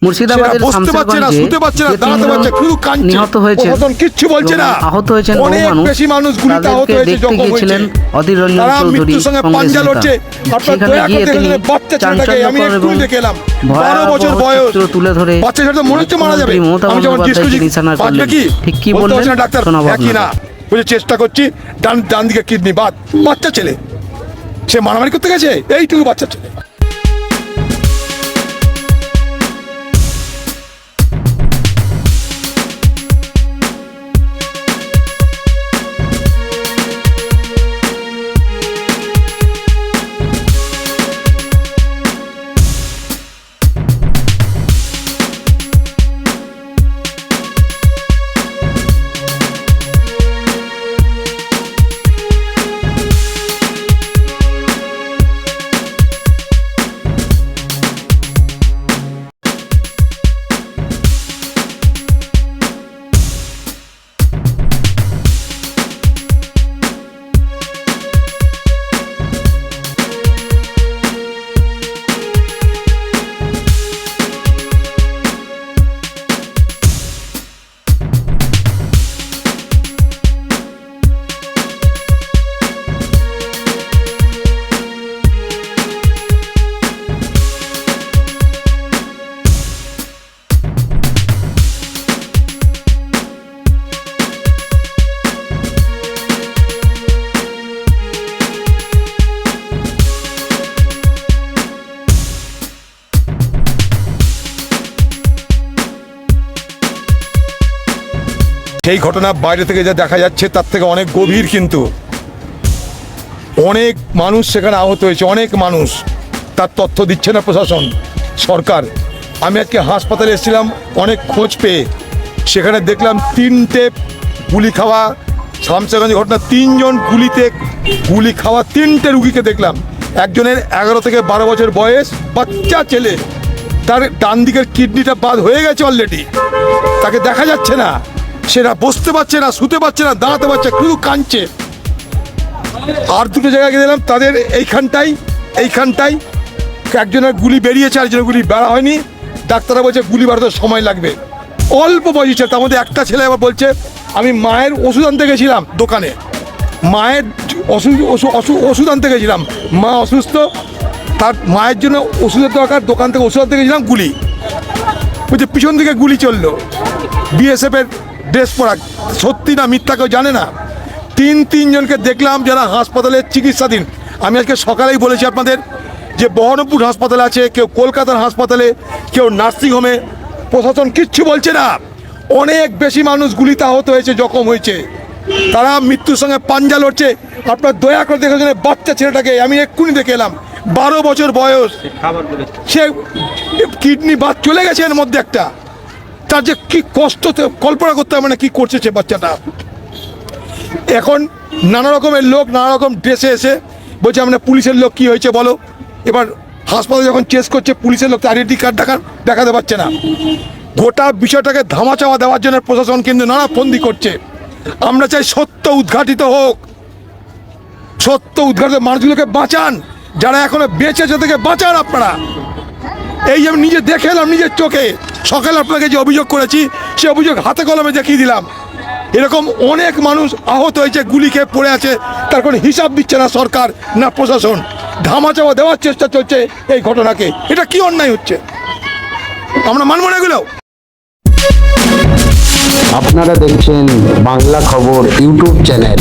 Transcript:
মুর্শিদাবাদের শামসেরগঞ্জে নিহত হয়েছে, আহত হয়েছেন বহু মানুষ। তাদেরকে দেখতে গিয়েছিলেন অধীর রঞ্জন চৌধুরী, কংগ্রেস নেতা। সেখানে গিয়ে তিনি চাঞ্চল্যকর এবং ভয়াবহ চিত্র তুলে ধরে মুখ্যমন্ত্রী মমতা বন্দ্যোপাধ্যায়কে নিশানা করলেন। ঠিক কি বললেন শোনাবো আপনাদের। চেষ্টা করছি ডান দিকে কিডনি বাদ, বাচ্চা ছেলে সে মারামারি করতে গেছে, এইটুকু বাচ্চা ছেলে। সেই ঘটনা বাইরে থেকে যা দেখা যাচ্ছে তার থেকে অনেক গভীর, কিন্তু অনেক মানুষ সেখানে আহত হয়েছে, অনেক মানুষ। তার তথ্য দিচ্ছে না প্রশাসন, সরকার। আমি আজকে হাসপাতালে এসেছিলাম অনেক খোঁজ পেয়ে, সেখানে দেখলাম 3টে গুলি খাওয়া শামসেরগঞ্জ ঘটনা, 3 জন গুলি খাওয়া 3টে রুগীকে দেখলাম। একজনের 11 থেকে 12 বছর বয়স, বাচ্চা ছেলে, তার ডান দিকের কিডনিটা বাদ হয়ে গেছে অলরেডি, তাকে দেখা যাচ্ছে না, সেটা বসতে পারছে না, শুতে পারছে না, দাঁড়াতে পারছে, শুধু কাঁদছে। আর 2টো জায়গায় গেলাম, তাদের এইখানটাই একজনের গুলি বেরিয়েছে, আরেকজনের গুলি বেড়া হয়নি। ডাক্তাররা বলছে গুলি বাড়াতে সময় লাগবে। অল্প বয়সে, তার মধ্যে একটা ছেলে আবার বলছে আমি মায়ের ওষুধ আনতে গেছিলাম দোকানে, মায়ের ওষুধ আনতে গেছিলাম, মা অসুস্থ, তার মায়ের জন্য ওষুধের দরকার, দোকান থেকে ওষুধ আনতে গেছিলাম, গুলি বলছে পিছন থেকে গুলি চললো। বিএসএফের ড্রেস পরা, সত্যি না মিথ্যা কেউ জানে না। 3 জনকে দেখলাম যারা হাসপাতালে চিকিৎসাধীন। আমি আজকে সকালেই বলেছি আপনাদের যে বহরমপুর হাসপাতালে আছে, কেউ কলকাতার হাসপাতালে, কেউ নার্সিংহোমে। প্রশাসন কিচ্ছু বলছে না। অনেক বেশি মানুষ গুলিতে আহত হয়েছে, জখম হয়েছে, তারা মৃত্যুর সঙ্গে পাঞ্জা লড়ছে। আপনার দয়া করে দেখেছেন বাচ্চা ছেলেটাকে, আমি এক্ষুনি দেখে এলাম, 12 বছর বয়স, সে কিডনি বাদ চলে গেছে এর মধ্যে একটা। তার যে কি কষ্ট কল্পনা করতে হবে, মানে কি করছে সে বাচ্চাটা। এখন নানা রকমের লোক নানা রকম ড্রেসে এসে বলছে আমরা পুলিশের লোক, কি হয়েছে বলো। এবার হাসপাতালে যখন চেস করছে পুলিশের লোক আইডেন্টি কার্ড দেখাতে পারছে না। গোটা বিষয়টাকে ধামাচাপা দেওয়ার জন্য প্রশাসন কিন্তু নানা ফন্দি করছে। আমরা চাই সত্য উদ্ঘাটিত হোক, সত্য উদ্ঘাটিত, মানুষগুলোকে বাঁচান, যারা এখনো বেঁচে আছে থেকে বাঁচান আপনারা। এই যে আমি নিজে দেখে এলাম নিজের চোখে, সকালে আপনাকে যে অভিযোগ করেছি সে অভিযোগ হাতে কলমে দেখিয়ে দিলাম। এরকম অনেক মানুষ আহত হয়েছে, গুলি খেয়ে পড়ে আছে, তার কোনো হিসাব দিচ্ছে না সরকার না প্রশাসন। ধামাচাপা দেওয়ার চেষ্টা চলছে এই ঘটনাকে। এটা কি অন্যায় হচ্ছে, আমরা মানব না এগুলো। আপনারা দেখছেন বাংলা খবর ইউটিউব চ্যানেল।